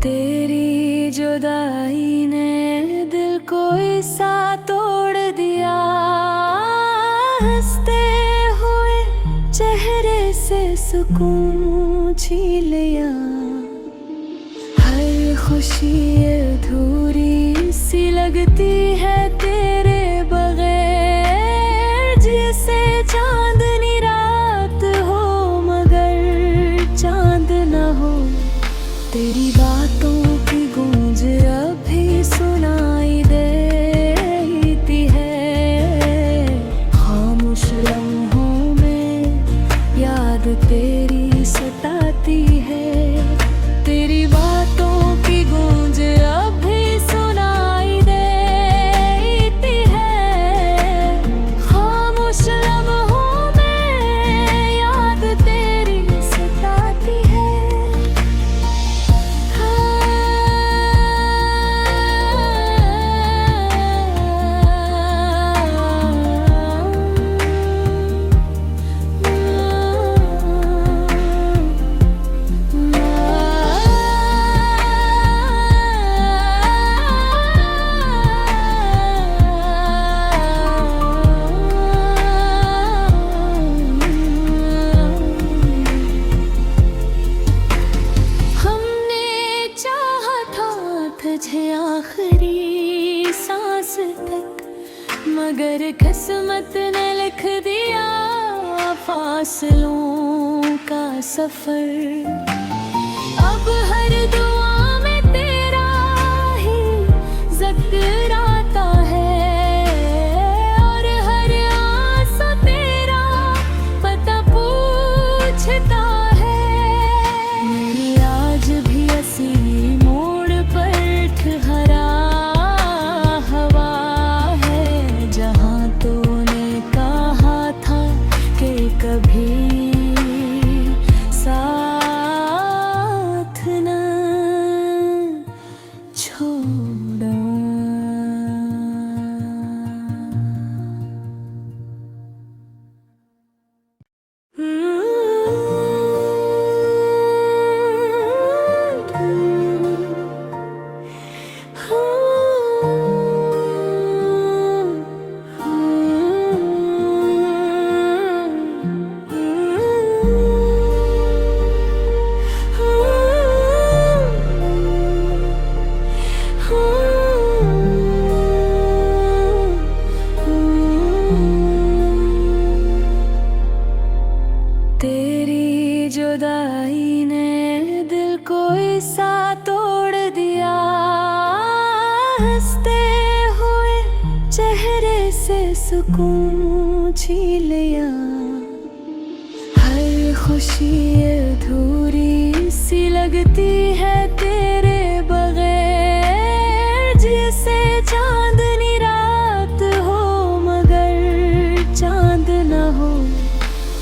तेरी जुदाई ने दिल को ऐसा तोड़ दिया, हंसते हुए चेहरे से सुकून छीन लिया। हर खुशी अधूरी सी लगती है तेरे बगैर, जैसे चांदनी रात हो मगर चांद न हो। तेरी बातों की गूंज अभी सुनाई देती है, खामोश लम्हों में याद तेरी सताती है। तेरी बातों की गूंज अभी सुनाई देती है, खामोश लम्हों में याद तेरी सताती है। तुझे आखिरी सांस तक, मगर किस्मत ने लिख दिया फासलों का सफर। अब हर दुआ में तेरा ही जिक्र आता है, और हर आंसू तेरा पता पूछता है। मेरी आज भी हंसी हरा हवा है, जहाँ तूने कहा था कि कभी साथ न छोड़ना। तेरी जुदाई ने दिल को ऐसा तोड़ दिया, हंसते हुए चेहरे से सुकून छीन लिया। हर खुशी अधूरी सी लगती है तेरे बगैर, जैसे चांदनी रात हो मगर चांद न हो।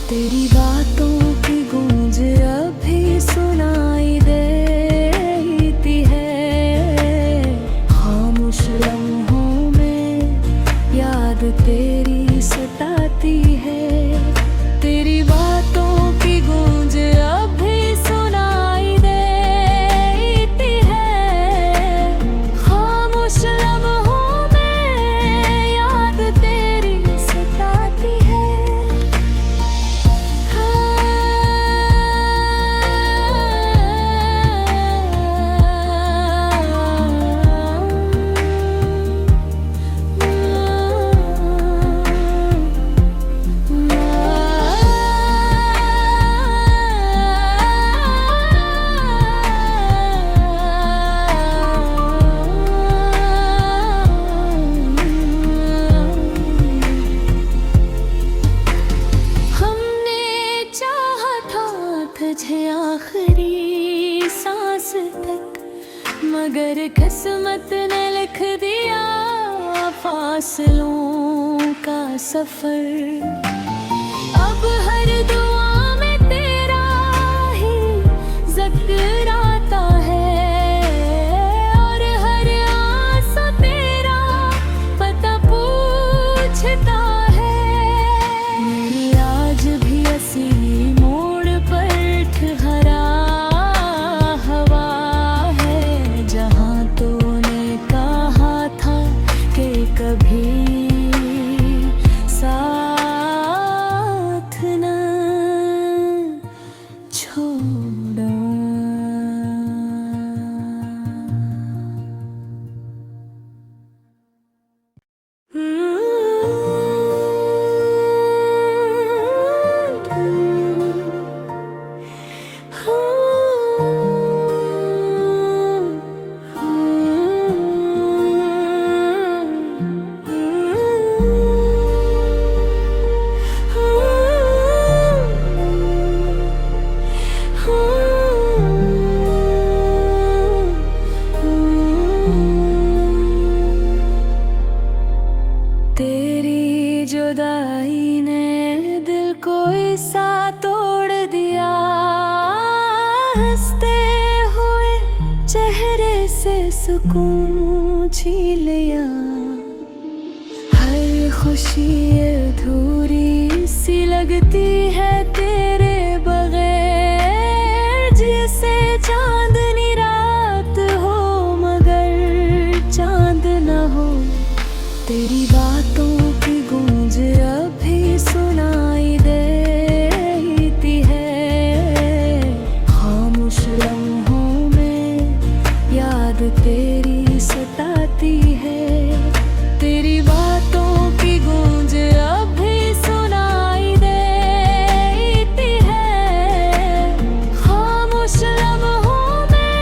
तेरी बातों की गूंज अभी सुनाई देती है, खामोश लम्हों में याद तेरी सताती है। तेरी बातों की गूंज अभी सुनाई देती है, खामोश लम्हों में याद तेरी सताती है। तुझे आखिरी सांस तक, मगर किस्मत ने लिख दिया फासलों का सफर। अब हर दुआ में तेरा ही जिक्र आता है, और हर आंसू तेरा पता पूछता है। मेरी आज भी हंसी हरा हवा है, से सुकून छीन लिया। हर खुशी अधूरी सी लगती है तेरे बगैर, जैसे चांदनी रात हो मगर चांद न हो। तेरी बातों की गूंज अब भी सुनाई देती है। खामोश लम्हों में याद तेरी सताती है। तेरी बातों की गूंज अब भी सुनाई देती है। खामोश लम्हों में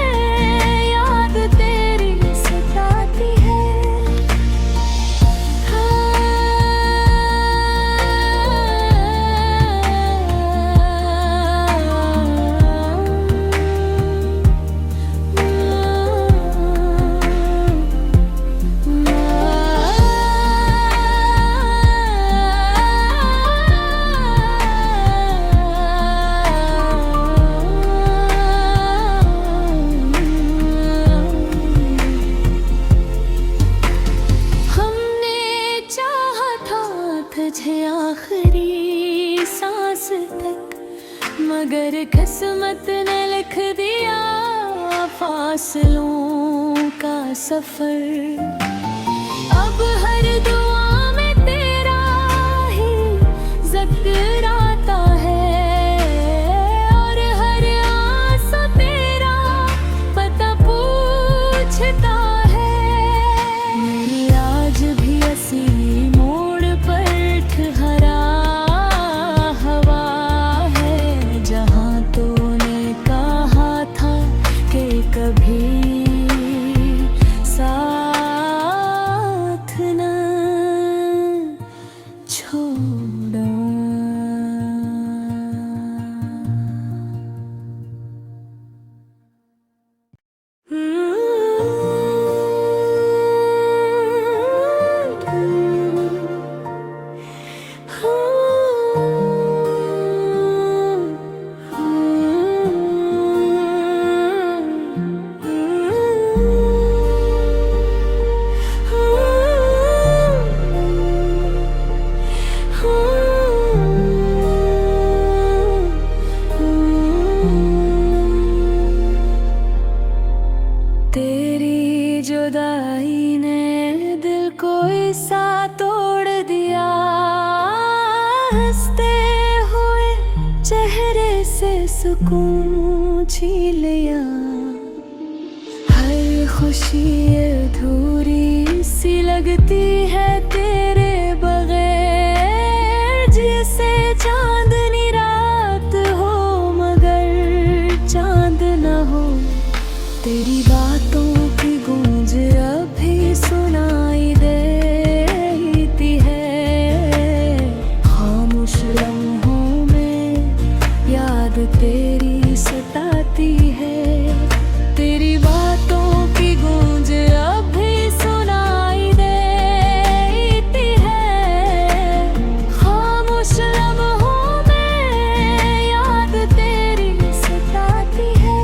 याद तेरी सताती है। तुझे आखिरी सांस तक, मगर किस्मत ने लिख दिया फासलों का सफर। अब हर दुआ में तेरा ही जिक्र आता है, और हर आंसू तेरा पता पूछता है। मेरी आज भी हंसी हरा हवा है, जहाँ तूने कहा था कि कभी साथ न छोड़ना। तेरी जुदाई ने दिल को ऐसा तोड़ दिया। हंसते हुए चेहरे से सुकून छीन लिया। हर खुशी अधूरी सी लगती है तेरे बगैर, जैसे चांदनी रात हो मगर चांद न हो। तेरी बातों की गूंज अब भी सुनाई देती है। खामोश लम्हों में याद तेरी सताती है। तेरी बातों की गूंज अब भी सुनाई देती है। खामोश लम्हों में याद तेरी सताती है।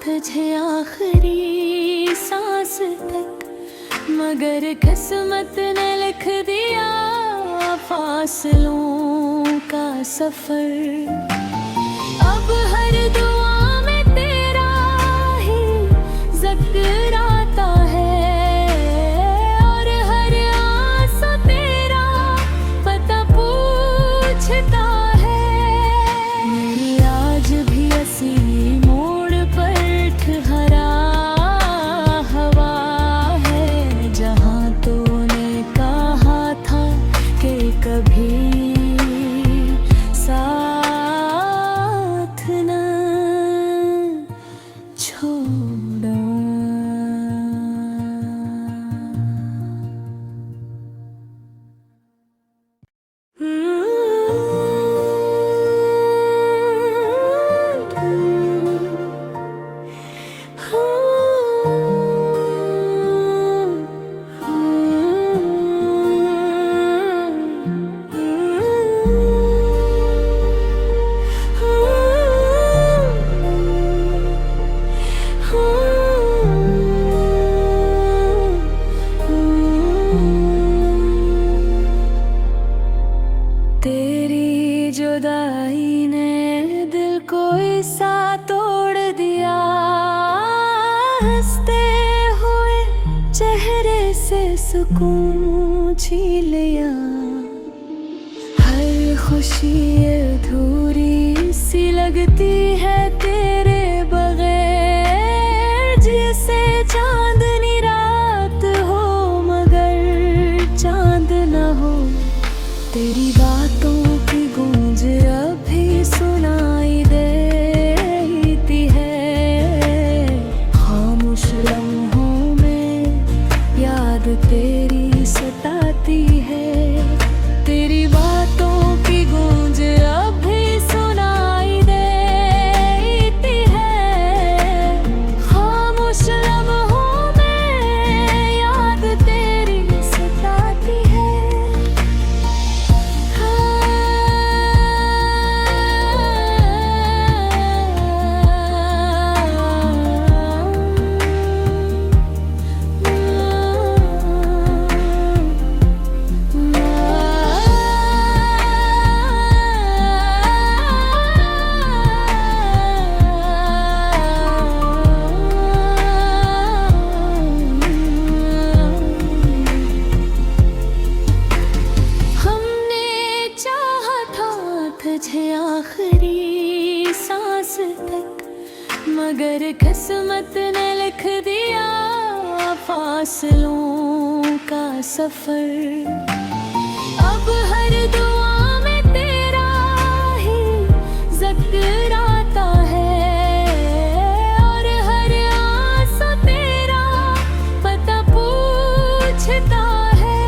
तुझे आखिरी सांस तक, मगर किस्मत ने लिख दिया फासलों का सफर। अब हर दुआ में तेरा ही जिक्र आता है, और हर आंसू तेरा पता पूछता है। मेरी आज भी हंसी हरा हवा है, जहाँ तूने कहा था कि कभी साथ न सुकून छीन लिया। हर खुशी अधूरी सी लगती है तेरे बगैर, जैसे चांदनी रात हो मगर चांद न हो। तेरी बातों की गूंज अभी सुनाई देती है, खामोश लम्हों में याद तेरी सताती है। तेरी बातों की गूंज अभी सुनाई देती है, खामोश लम्हों में याद तेरी सताती है। तुझे आखिरी सांस तक, मगर किस्मत ने लिख दिया फासलों का सफर। अब हर दुआ में तेरा ही जिक्र आता है, और हर आंसू तेरा पता पूछता है।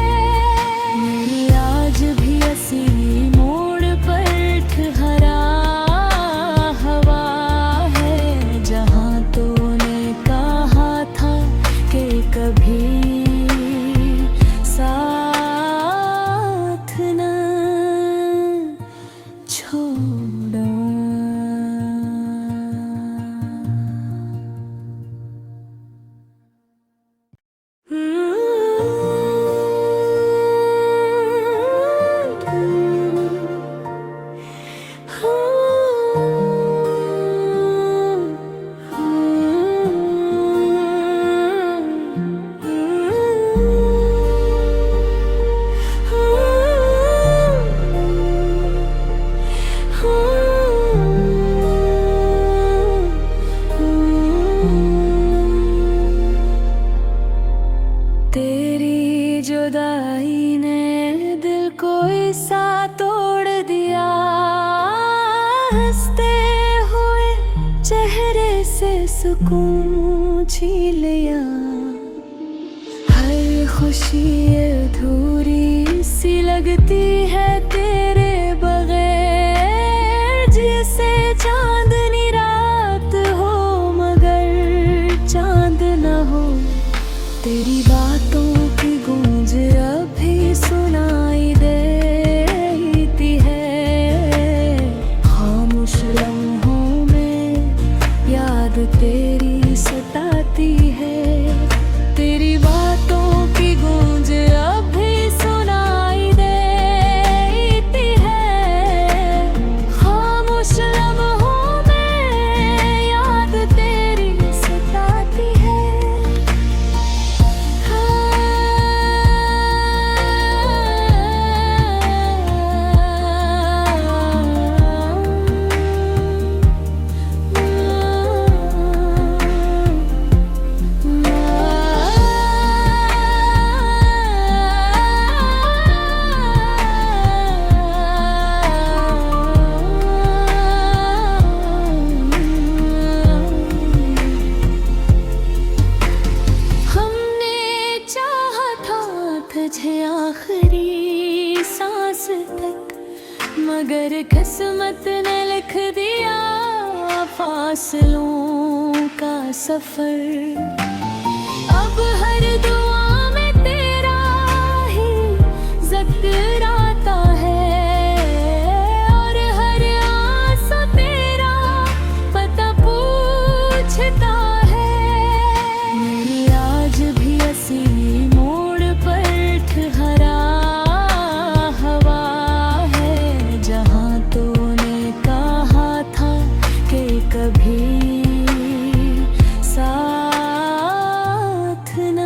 मेरी आज भी असली मोड़ पर हरा हवा है, जहाँ तूने कहा था कि कभी साथ न छोड़ना। तेरी जुदाई ने दिल को ऐसा तोड़ दिया, हंसते हुए चेहरे से सुकून छीन लिया। हर खुशी अधूरी सी लगती है तेरे बगैर, जैसे चांदनी रात हो मगर चांद न हो। तेरी बातों की गूंज अभी सुनाई देती है, खामोश लम्हों में याद तेरी सताती है। तेरी बातों की गूंज अभी सुनाई देती है, खामोश लम्हों में याद तेरी सताती है। तुझे आखिरी सांस तक, मगर किस्मत ने लिख दिया फासलों का सफर। अब हर दुआ में तेरा ही जिक्र आता है, और हर आंसू तेरा पता पूछता है। मेरी आज भी असली मोड़ पर हरा हवा है, जहाँ तूने कहा था कि कभी साथ न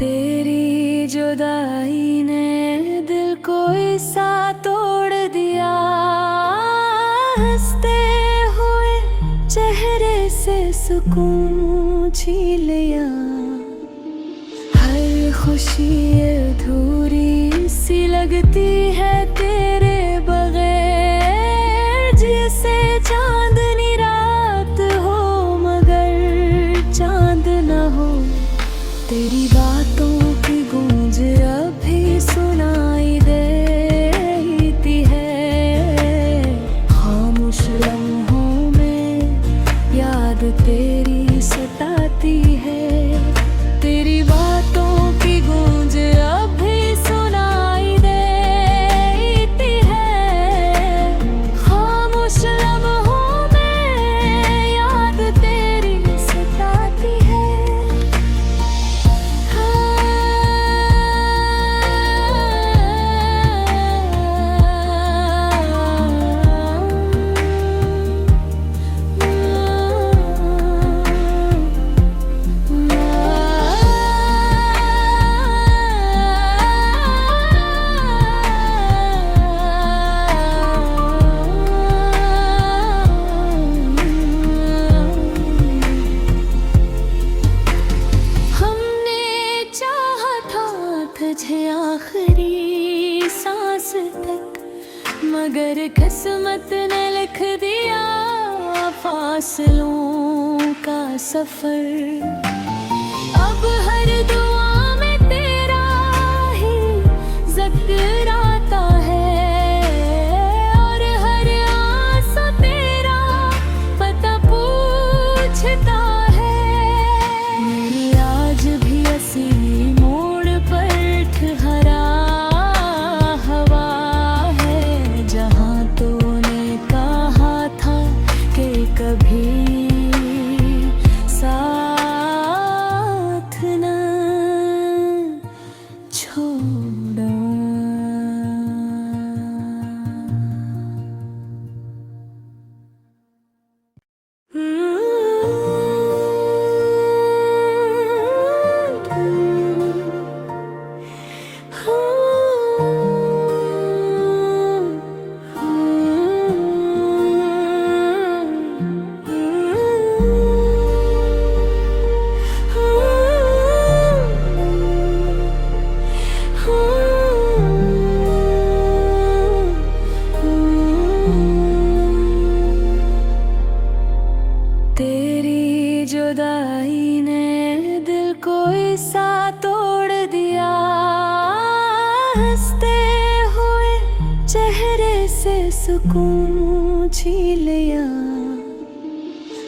तेरी जुदाई ने दिल को ऐसा तोड़ दिया, हंसते हुए चेहरे से सुकून छीन लिया। हर खुशी अधूरी सी लगती है तेरे बगैर, जैसे चांदनी रात हो मगर चांद न हो। तेरी बातों की गूंज अभी सुनाई देती है, खामोश लम्हों में याद तेरी सताती है। तेरी बातों की गूंज अभी सुनाई देती है, खामोश लम्हों में याद तेरी सताती है। तुझे आखिरी सांस तक, मगर किस्मत ने लिख दिया फासलों का सफर। अब हर दुआ में तेरा ही जिक्र आता है, और हर आंसू तेरा पता पूछता है। मेरी आज भी हंसी हरा हवा है, जहाँ तूने कहा था कि कभी साथ न छोड़ना। तेरी जुदाई ने दिल को ऐसा तोड़ दिया, हंसते हुए चेहरे से सुकून छीन लिया।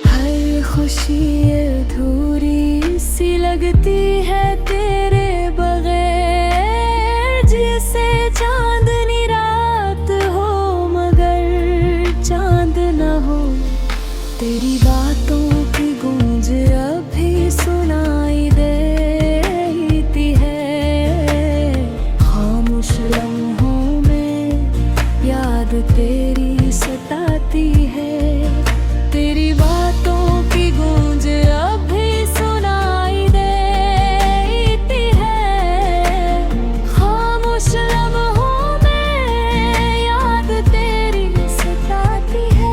हर खुशी अधूरी सी लगती है तेरे बगैर, जैसे चांदनी रात हो मगर चांद न हो। तेरी बातों की गूंज अभी सुनाई देती है, खामोश लम्हों में याद तेरी सताती है। तेरी बातों की गूंज अभी सुनाई देती है, खामोश लम्हों में याद तेरी सताती है।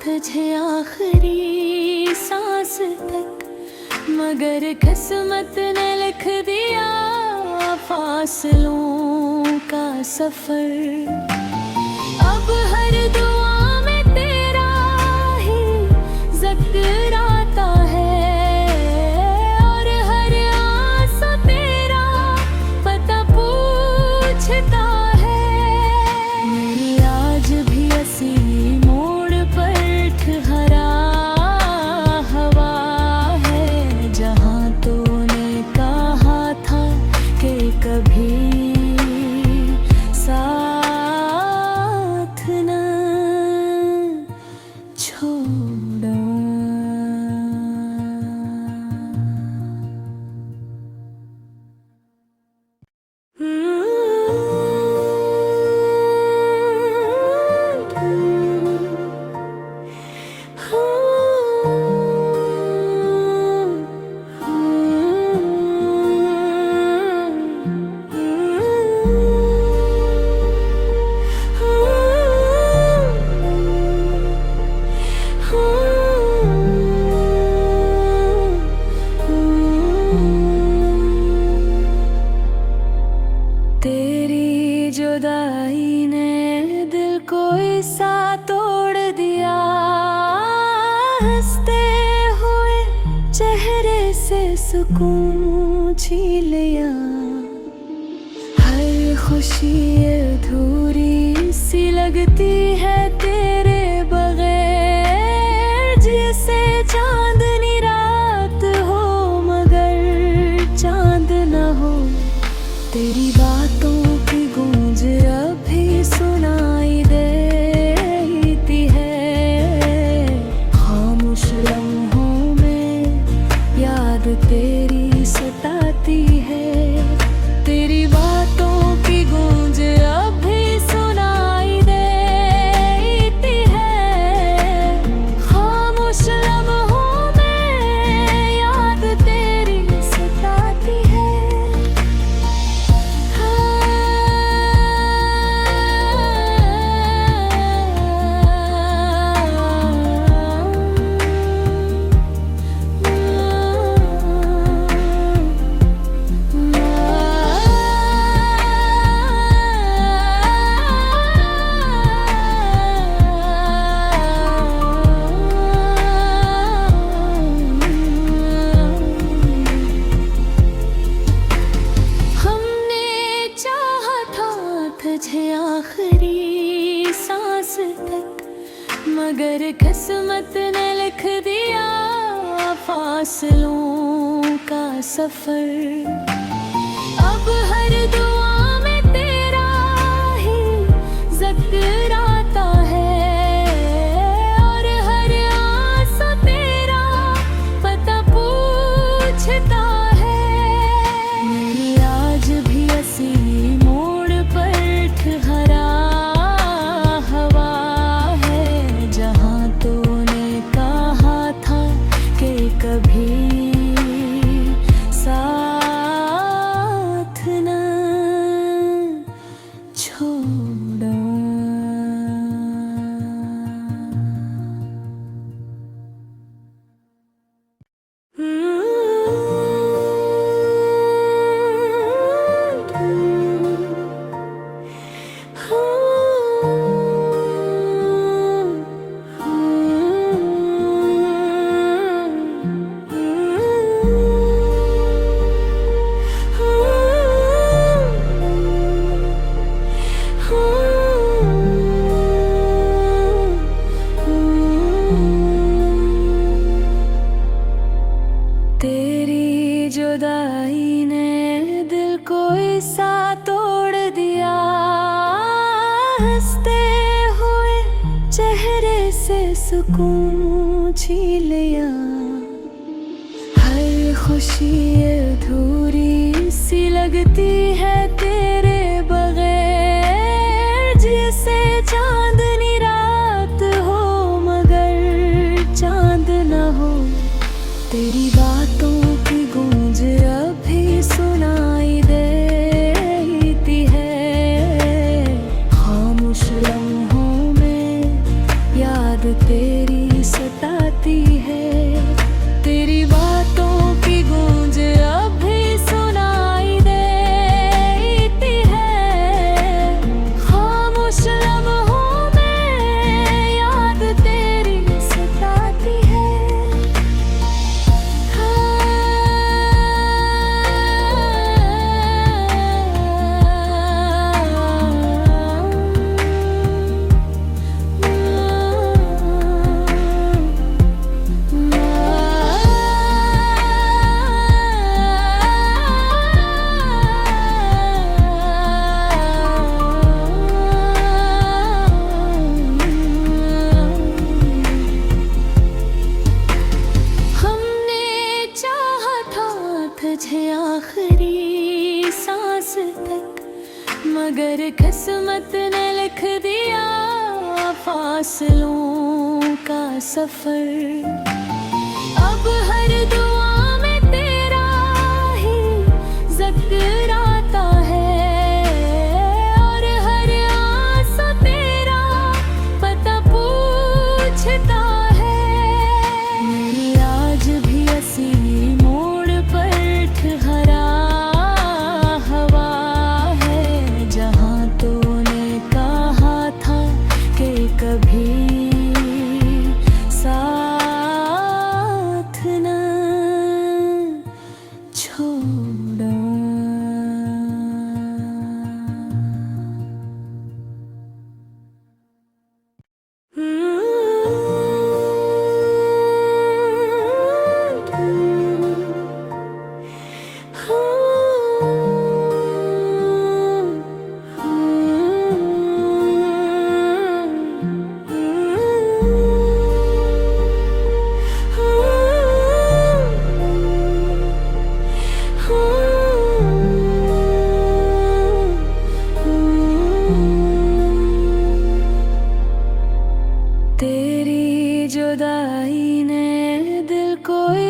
तुझे आखिरी सांस तक, मगर किस्मत ने लिख दिया फासलों का सफर। अब हर दुआ में तेरा ही जिक्र आता है, और हर आंसू तेरा पता पूछता है। मेरी आज भी हंसी मोड़ पर हरा हवा है, सुकून छीन लिया। हर खुशी अधूरी सी लगती है तेरे बगैर, जैसे चांदनी रात हो मगर चांद न हो। तेरी बातों की गूंज अब भी सुनाई देती है। खामोश लम्हों में याद तेरी सताती है। तेरी बातों की गूंज अब भी सुनाई देती है। खामोश लम्हों में याद तेरी सताती है। तुझे आखिरी सांस तक, मगर किस्मत ने लिख दिया फासलों का सफर। अब हर दुआ में तेरा ही जिक्र आता है, और हर आंसू तेरा पता पूछता है। मेरी आज भी हंसी हरा हवा है, जहाँ तूने कहा था कि कभी साथ न छोड़ना। तेरी जुदाई ने दिल को ऐसा तोड़ दिया। हंसते हुए चेहरे से सुकून छीन लिया। हर खुशी अधूरी सी लगती है तेरे बगैर, जैसे चांदनी रात हो मगर चांद न हो। तेरी बातों की गूंज अब भी सुनाई देती है। खामोश लम्हों में याद तेरी सताती है। तेरी बातों की गूंज अब भी सुनाई देती है। खामोश लम्हों में याद तेरी सताती है। तुझे आखिरी सांस तक, मगर किस्मत ने लिख दिया फासलों का सफर। अब हर दुआ में तेरा ही जिक्र आता है, और हर आंसू तेरा पता पूछता है। मेरी आज भी हंसी हरा हवा है, जहाँ तूने कहा था कि कभी साथ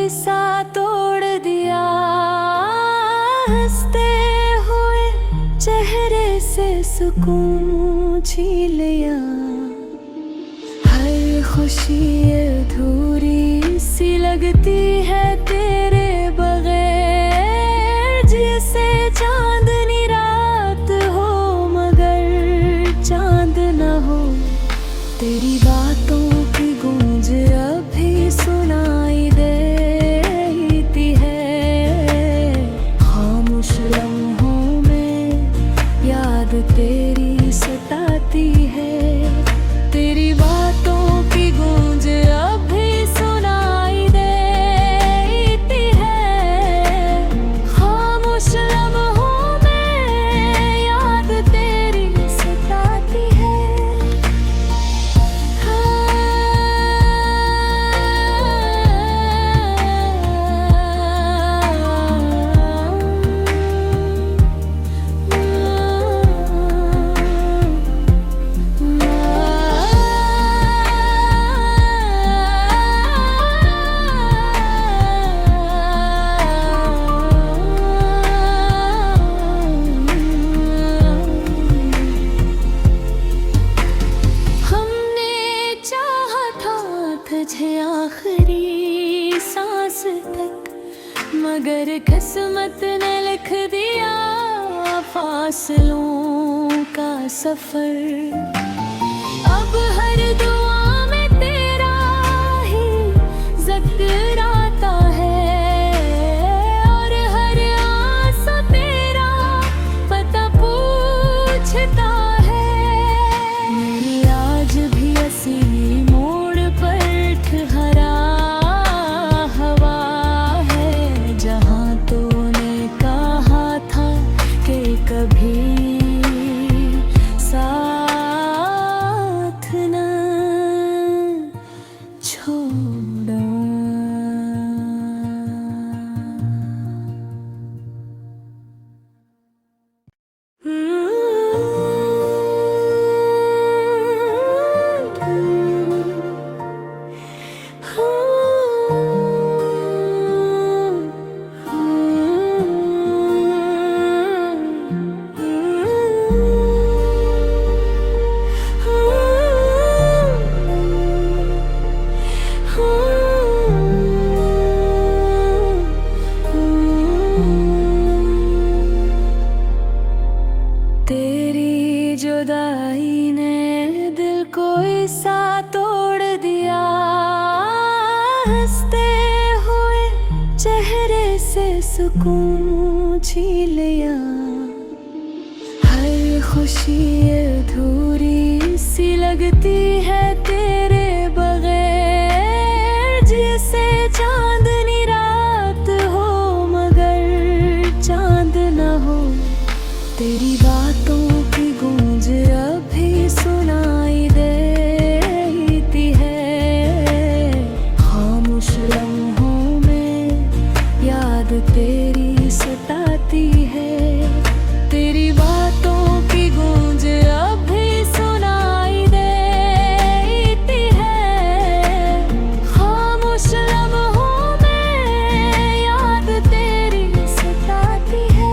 सा तोड़ दिया, हंसते हुए चेहरे से सुकून छीन लिया। हर खुशी अधूरी सी लगती है तेरे बगैर, जैसे चांदनी रात हो मगर चांद न हो। तेरी बातों की गूंज अभी सुनाई देती है, खामोश लम्हों में याद तेरी सताती है। तेरी बातों की गूंज अभी सुनाई देती है, खामोश लम्हों में याद तेरी सताती है। तुझे आखिरी सांस तक, मगर किस्मत ने लिख दिया फासलों का सफर। अब हर दुआ में तेरा ही जिक्र आता है, और हर आंसू तेरा पता पूछता है। मेरी आज भी असली मोड़ पर हरा हवा है, जहाँ तूने कहा था कि कभी साथ न छोड़ना। तेरी जुदाई ने दिल को ऐसा तोड़ दिया, हंसते हुए चेहरे से सुकून छीन लिया। हर खुशी अधूरी सी लगती है तेरे बगैर, जैसे चांदनी रात हो मगर चांद न हो। तेरी बातों की गूंज अभी सुनाई देती है, खामोश लम्हों में याद तेरी सताती है। तेरी बातों की गूंज अभी सुनाई देती है, खामोश लम्हों में याद तेरी सताती है।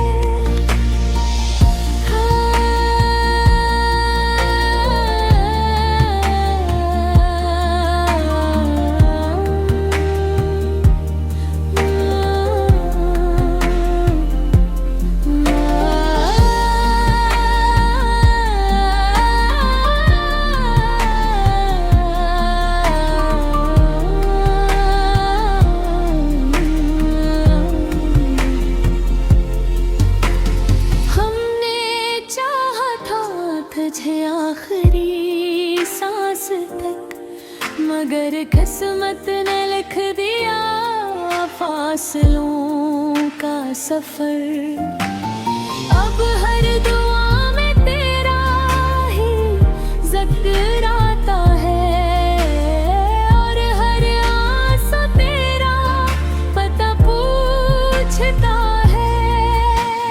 तुझे आखिरी सांस तक, मगर किस्मत ने लिख दिया फासलों का सफर। अब हर दुआ में तेरा ही जिक्र आता है, और हर आंसू तेरा पता पूछता है।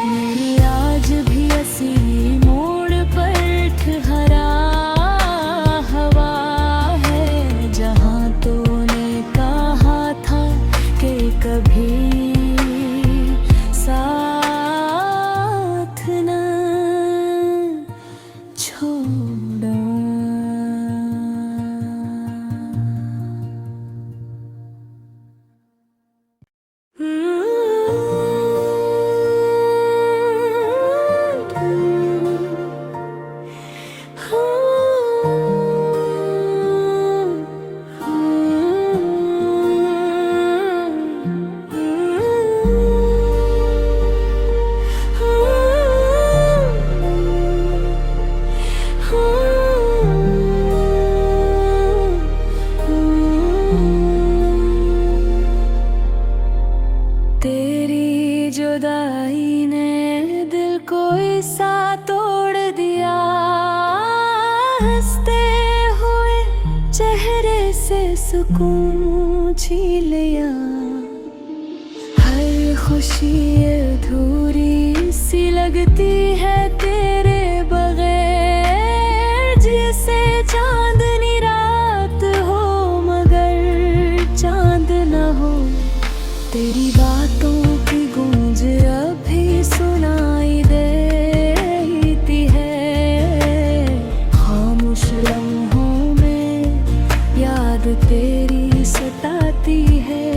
मेरी आज भी असली मोड़ पर हरा हवा है, जहाँ तूने कहा था कि कभी साथ न छोड़ा। तेरी जुदाई ने दिल को ऐसा तोड़ दिया, हंसते हुए चेहरे से सुकून छीन लिया। हर खुशी अधूरी सी लगती है तेरे बगैर, जैसे चांदनी रात हो मगर चांद न हो। तेरी बातों की गूंज अभी सुनाई देती है, खामोश लम्हों में याद तेरी सताती है।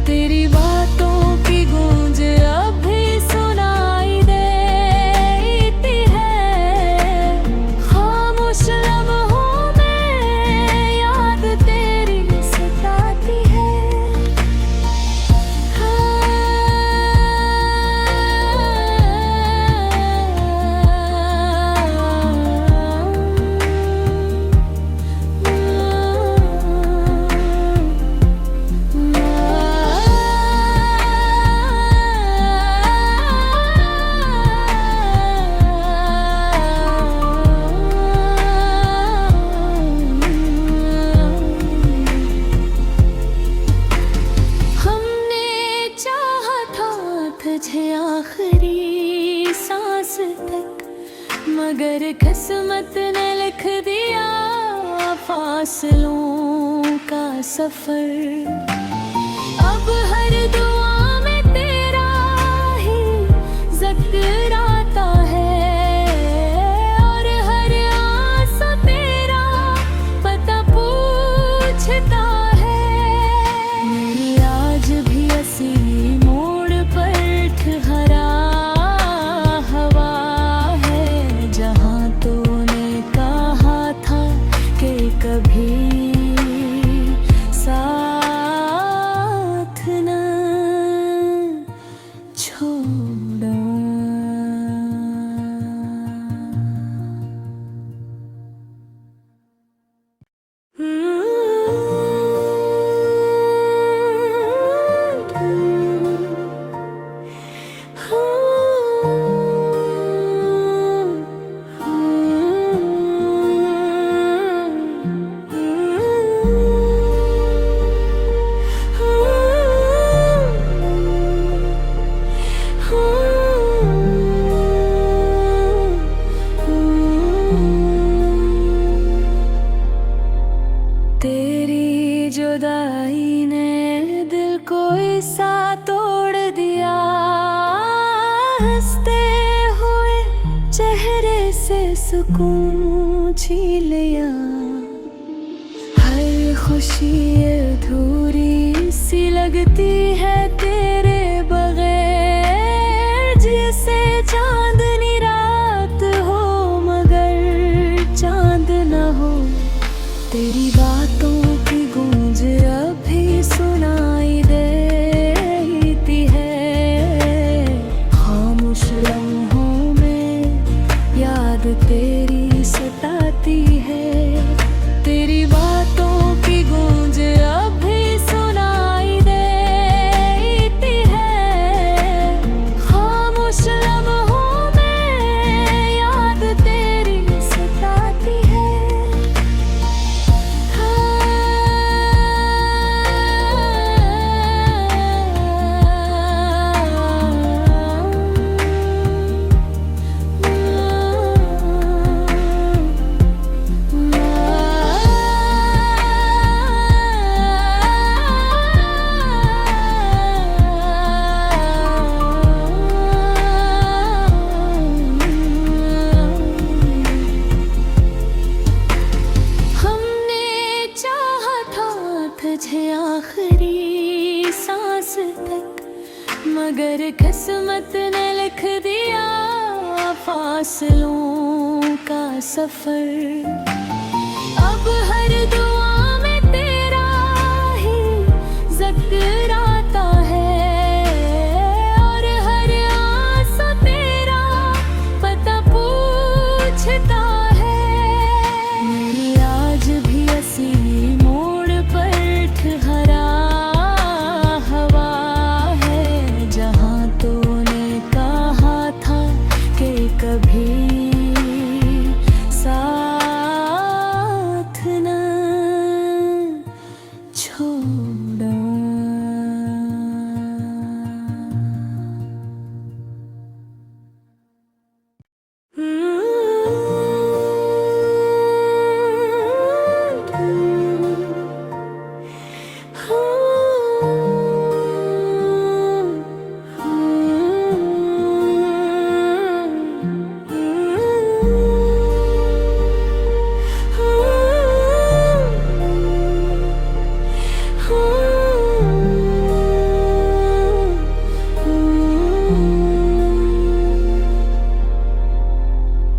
तेरी बातों की गूंज अभी सुनाई देती है, खामोश लम्हों में याद तेरी सताती है। तुझे आखिरी सांस तक, मगर किस्मत ने लिख दिया फासलों का सफर। अब हर दुआ में तेरा ही जिक्र आता है, और हर आंसू तेरा पता पूछता है। मेरी आज भी हंसी हरा हवा है, जहाँ तूने कहा था कि कभी साथ न छोड़ा। तेरी जुदाई ने दिल को ऐसा तोड़ दिया, हंसते हुए चेहरे से सुकून छीन लिया। हर खुशी अधूरी सी लगती है तेरे बगैर, जैसे चांदनी रात हो मगर चांद न हो। तेरी बातों की गूंज अभी सुनाई देती है, खामोश लम्हों में याद तेरी सताती है। तेरी बातों की गूंज तक, मगर किस्मत ने लिख दिया फासलों का सफर। अब हर दुआ में तेरा ही जिक्र आता है, और हर आंसू तेरा पता पूछता है। मेरी आज भी असी मोड़ पर ठहरा हवा है, जहाँ तूने कहा था कि कभी साथ न छोड़ना।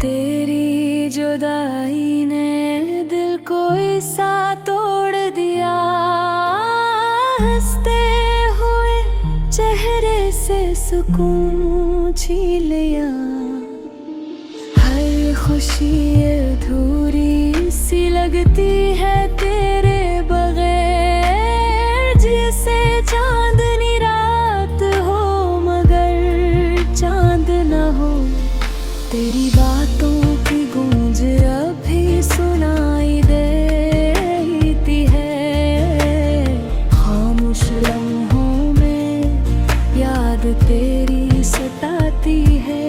तेरी जुदाई ने दिल को ऐसा तोड़ दिया, हंसते हुए चेहरे से सुकून छीन लिया। हर खुशी अधूरी सी लगती है तेरे बगैर, जैसे चांदनी रात हो मगर चांद न हो। तेरी बातों की गूंज अभी सुनाई देती है, खामोश लम्हों में याद तेरी सताती है।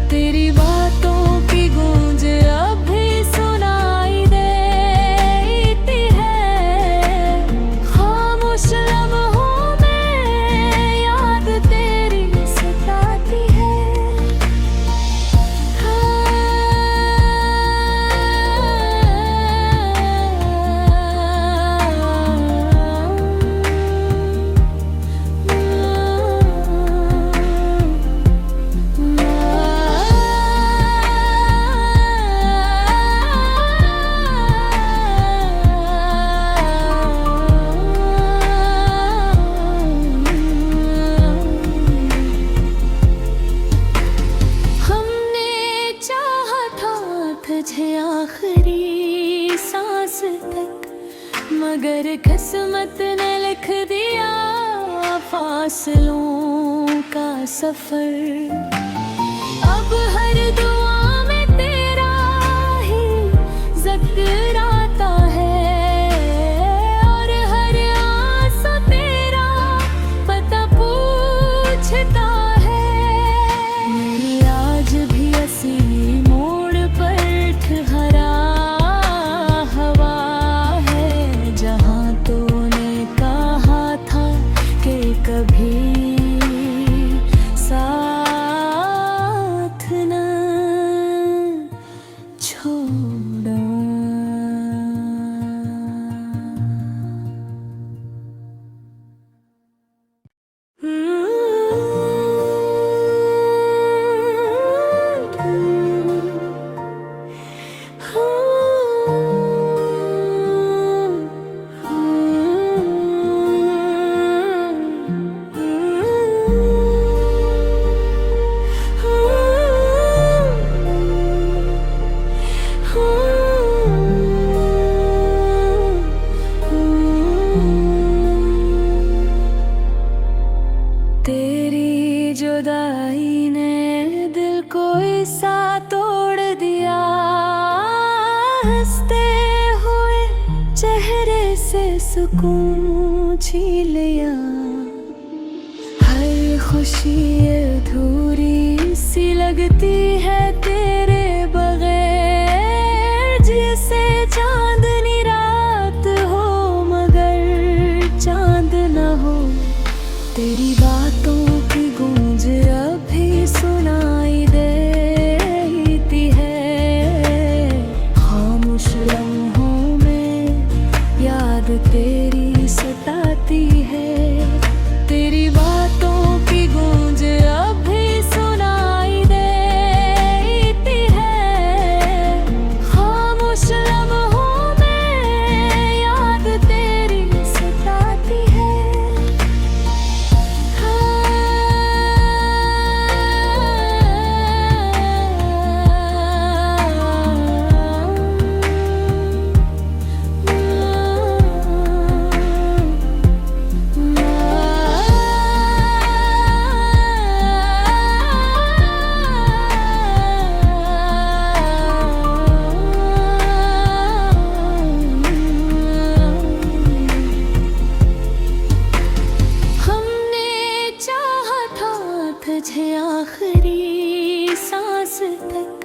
तेरी बातों की गूंज अभी सुनाई देती है, खामोश लम्हों में याद तेरी सताती है। तुझे आखिरी सांस तक, मगर किस्मत ने लिख दिया फासलों का सफर। अब हर दुआ में तेरा ही जिक्र आता है, और हर आंसू तेरा पता पूछता है। मेरी आज भी असी मोड़ पर ठहरा हवा है, जहाँ तूने कहा था कि कभी साथ न छोड़ना। तेरी जुदाई ने दिल को ऐसा तोड़ दिया, हंसते हुए चेहरे से सुकून छीन लिया। हर खुशी अधूरी सी लगती है तेरे बगैर, जैसे चांदनी रात हो मगर चांद न हो। तेरी बातों की गूंज अभी सुनाई देती है, खामोश लम्हों में याद तेरी सताती है। तेरी तुझे आखिरी सांस तक,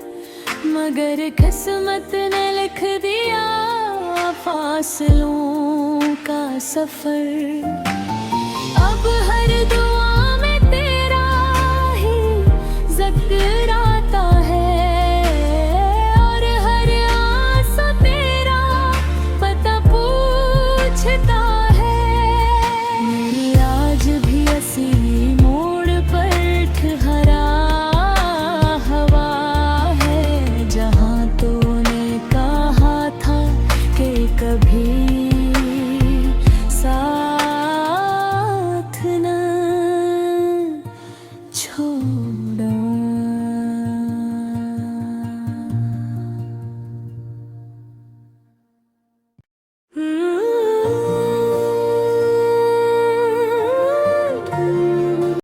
मगर किस्मत ने लिख दिया फासलों का सफर। अब